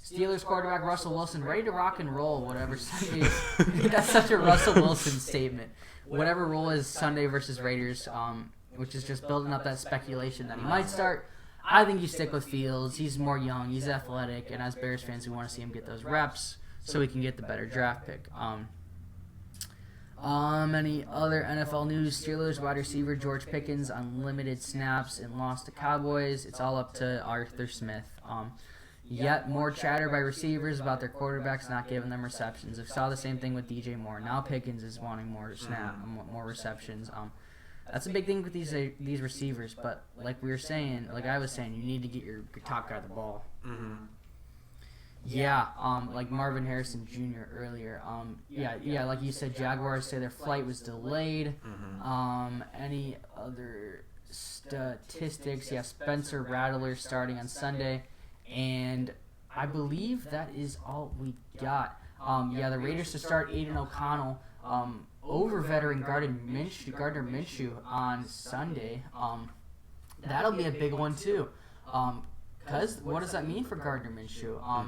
Steelers quarterback Russell Wilson ready to rock and roll whatever Sunday is. That's such a Russell Wilson statement. Whatever role is Sunday versus Raiders, which is just building up that speculation that he might start. I think you stick with Fields. He's more young. He's athletic. And as Bears fans, we want to see him get those reps so he can get the better draft pick. Any other NFL news? Steelers wide receiver George Pickens unlimited snaps and lost to Cowboys. It's all up to Arthur Smith. Yet more chatter by receivers about their quarterbacks not giving them receptions. I saw the same thing with DJ Moore. Now Pickens is wanting more receptions. That's a big thing with these receivers. But like I was saying, you need to get your top guy the ball. Like Marvin Harrison Jr. earlier. Like you said, Jaguars say their flight was delayed. Any other statistics? Yeah, Spencer Rattler starting on Sunday. And I believe that is all we got. The Raiders to start Aiden O'Connell over veteran Gardner Minshew on Sunday. That'll be a big one too. Because what does that mean for Gardner Minshew? I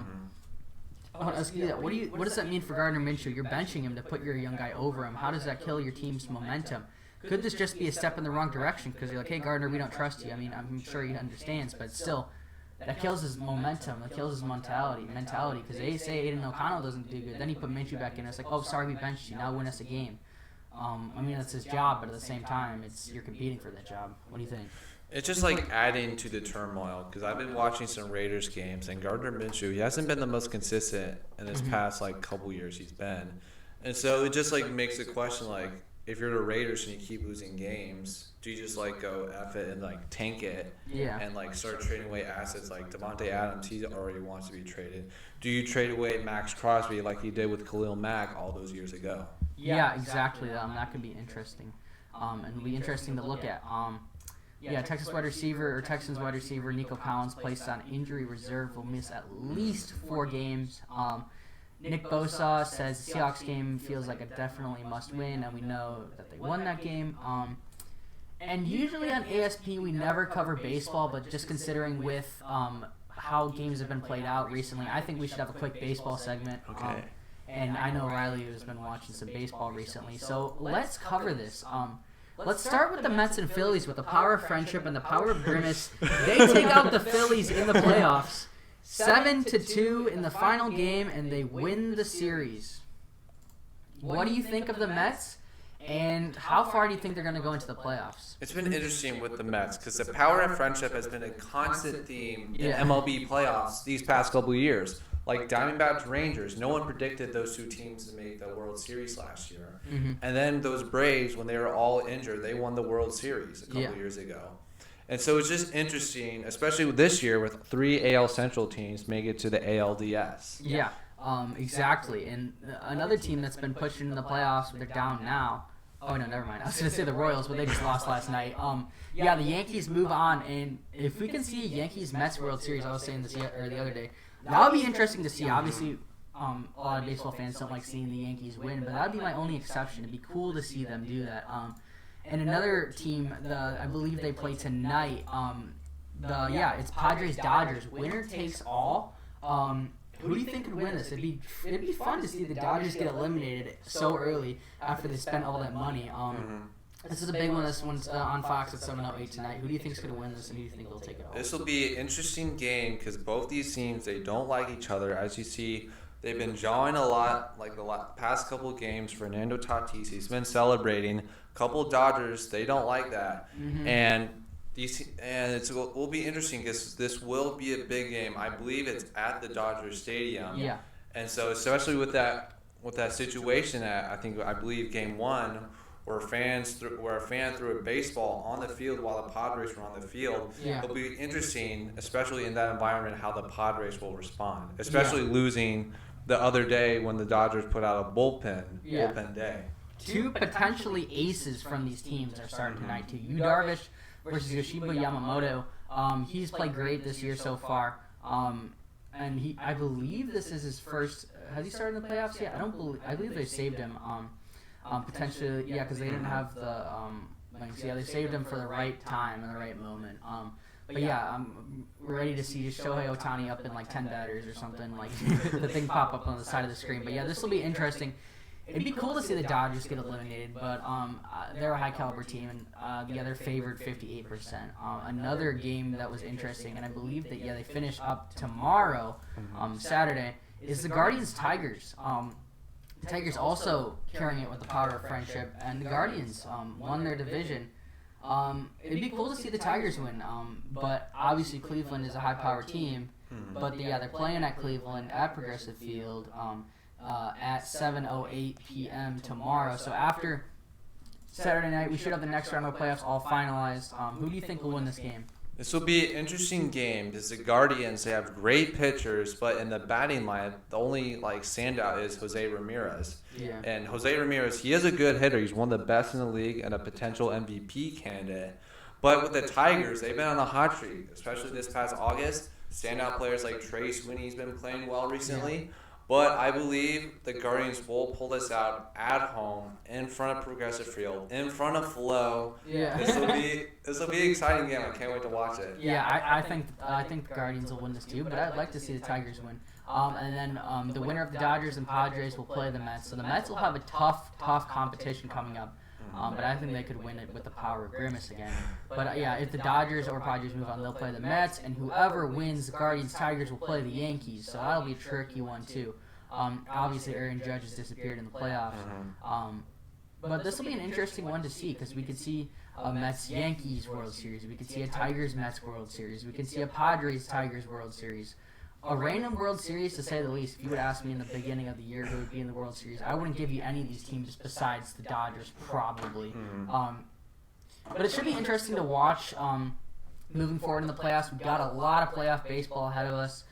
want to ask you that. What does that mean for Gardner Minshew? You're benching him to put your young guy over him. How does that kill your team's momentum? Could this just be a step in the wrong direction? Because you're like, hey, Gardner, we don't trust you. I mean, I'm sure he understands, but still, that kills his momentum. That kills his mentality. Because they say Aiden O'Connell doesn't do good. Then he put Minshew back in. It's like, oh, sorry, we benched you. Now win us a game. I mean, that's his job, but at the same time, you're competing for that job. What do you think? It's just like adding to the turmoil because I've been watching some Raiders games and Gardner Minshew, he hasn't been the most consistent in his past like couple years he's been, and so it just like makes the question like if you're the Raiders and you keep losing games, do you just like go F it and like tank it and like start trading away assets like Devontae Adams? He already wants to be traded. Do you trade away Max Crosby like he did with Khalil Mack all those years ago? Yeah, exactly. That could be interesting, and it'll be interesting to look at. Texans wide receiver Nico Collins placed on injury reserve will miss at least 4 games. Nick Bosa says the Seahawks game feels like a definitely must win, and we know that they won that game. And usually on ASP we never cover baseball, but just considering with how games have been played out recently, I think we should have a quick baseball segment. Okay. And I know Riley has been watching some baseball recently, so let's cover this. Let's start with the Mets and Phillies with the power of friendship and the power of grimace. They take out the Phillies in the playoffs, 7-2 in the final game, and they win the series. What do you think of the Mets, and how far do you think they're going to go into the playoffs? It's been interesting with the Mets because the power of friendship has been a constant theme in MLB playoffs these past couple of years. Like Diamondbacks, Rangers, no one predicted those 2 teams to make the World Series last year. And then those Braves, when they were all injured, they won the World Series a couple of years ago. And so it's just interesting, especially this year with 3 AL Central teams make it to the ALDS. Yeah, exactly. And another team that's been pushing in the playoffs, they're down now. Oh, no, never mind. I was going to say the Royals, but they just lost last night. The Yankees move on, and if we can see a Yankees-Mets World Series, I was saying this the other day, that would be interesting to see. Obviously, a lot of baseball fans don't like seeing the Yankees win, but that would be my only exception. It'd be cool to see them do that. And another team, I believe they play tonight. It's Padres-Dodgers. Winner takes all. Who do you think could win this? It'd be fun to see the Dodgers get eliminated so early after they spent all that money. This is a big one. This one's on Fox at 7:08 tonight. Who do you think is going to win this, and who do you think will take it all? This will be an interesting game because both these teams, they don't like each other. As you see, they've been jawing a lot like the past couple of games. Fernando Tatis, he's been celebrating. A couple of Dodgers, they don't like that. And it will be interesting because this will be a big game. I believe it's at the Dodgers Stadium. Yeah. And so especially with that situation I believe Game 1, where a fan threw a baseball on the field while the Padres were on the field. It'll be interesting, especially in that environment, how the Padres will respond, especially losing the other day when the Dodgers put out a bullpen day. 2 potentially aces from these teams are starting tonight too. Yu Darvish versus Yoshihiro Yamamoto. He's played great this year so far. And I believe this is his first. Has he started in the playoffs yet? I believe they saved him. Potentially, because they didn't have the they saved him for the right time and the right moment. We're ready to see Shohei Ohtani up in like 10 batters or something, like the thing pop up on the side of the screen. But this will be interesting. It'd be cool to see the Dodgers get eliminated, but they're a high caliber team, and they're favored 58%. Another game that was interesting, and I believe that they finish up tomorrow, Saturday, is the Guardians-Tigers. The Tigers also carrying it with the power of friendship, and the Guardians won their division. It'd be cool to see the Tigers win, but obviously Cleveland is a high-powered team. But they're playing at Cleveland at Progressive Field at 7:08 p.m. tomorrow. So after Saturday night, we should have the next round of playoffs all finalized. Who do you think will win this game? This will be an interesting game because the Guardians, they have great pitchers, but in the batting line, the only standout is Jose Ramirez. Yeah. And Jose Ramirez, he is a good hitter. He's one of the best in the league and a potential MVP candidate. But with the Tigers, they've been on a hot streak, especially this past August. Standout players like Trey Sweeney's been playing well recently. But I believe the Guardians will pull this out at home, in front of Progressive Field, in front of Flo. Yeah. This will be an exciting game. I can't wait to watch it. Yeah, I think the Guardians will win this too, but I'd like to see the Tigers win. And then the winner of the Dodgers and Padres will play the Mets. So the Mets will have a tough competition coming up. But I think they could win it with the power of Grimace again. But yeah, if the Dodgers or Padres move on, they'll play the Mets, and whoever wins the Guardians Tigers will play the Yankees. So that'll be a tricky one too. Obviously, Aaron Judge has disappeared in the playoffs. But this will be an interesting one to see because we could see a Mets-Yankees World Series. We could see a Tigers-Mets World Series. We could see a Padres-Tigers World Series. A random World Series, to say the least. If you would ask me in the beginning of the year who would be in the World Series, I wouldn't give you any of these teams besides the Dodgers, probably. But it should be interesting to watch moving forward in the playoffs. We've got a lot of playoff baseball ahead of us.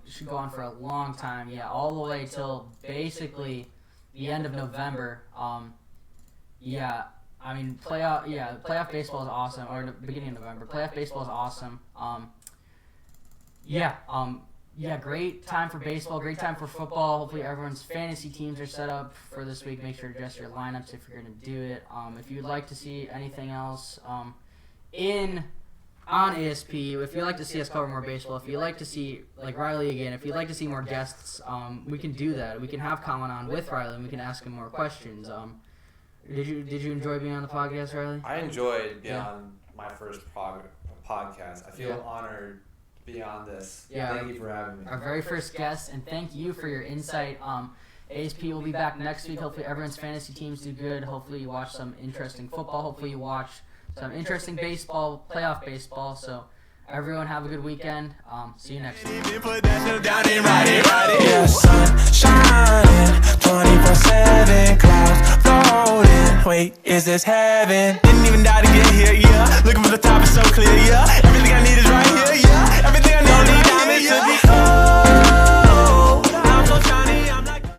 It should go on for a long time. Yeah, all the way till basically the end of November. Playoff baseball is awesome. Or the beginning of November. Playoff baseball is awesome. Great time for baseball, great time for football. Hopefully everyone's fantasy teams are set up for this week. Make sure to adjust your lineups if you're going to do it. If you'd like to see anything else on ASP, if you'd like to see us cover more baseball, if you'd like to see, like Riley again, if you'd like to see more guests, we can do that. We can have Colin on with Riley and we can ask him more questions. Did you enjoy being on the podcast, Riley? I enjoyed being on my first podcast. I feel honored to be on this. Yeah. Thank you for having me. Our very first guest, and thank you for your insight. ASP will be back next week. Hopefully everyone's fantasy teams do good. Hopefully you watch some interesting football. Hopefully you watch some interesting baseball, playoff baseball. So everyone have a good weekend. See you next week. Yeah, sun shining, 24/7, clouds floating. Wait, is this heaven? Didn't even die to get here, yeah. Looking from the top, it's so clear, yeah.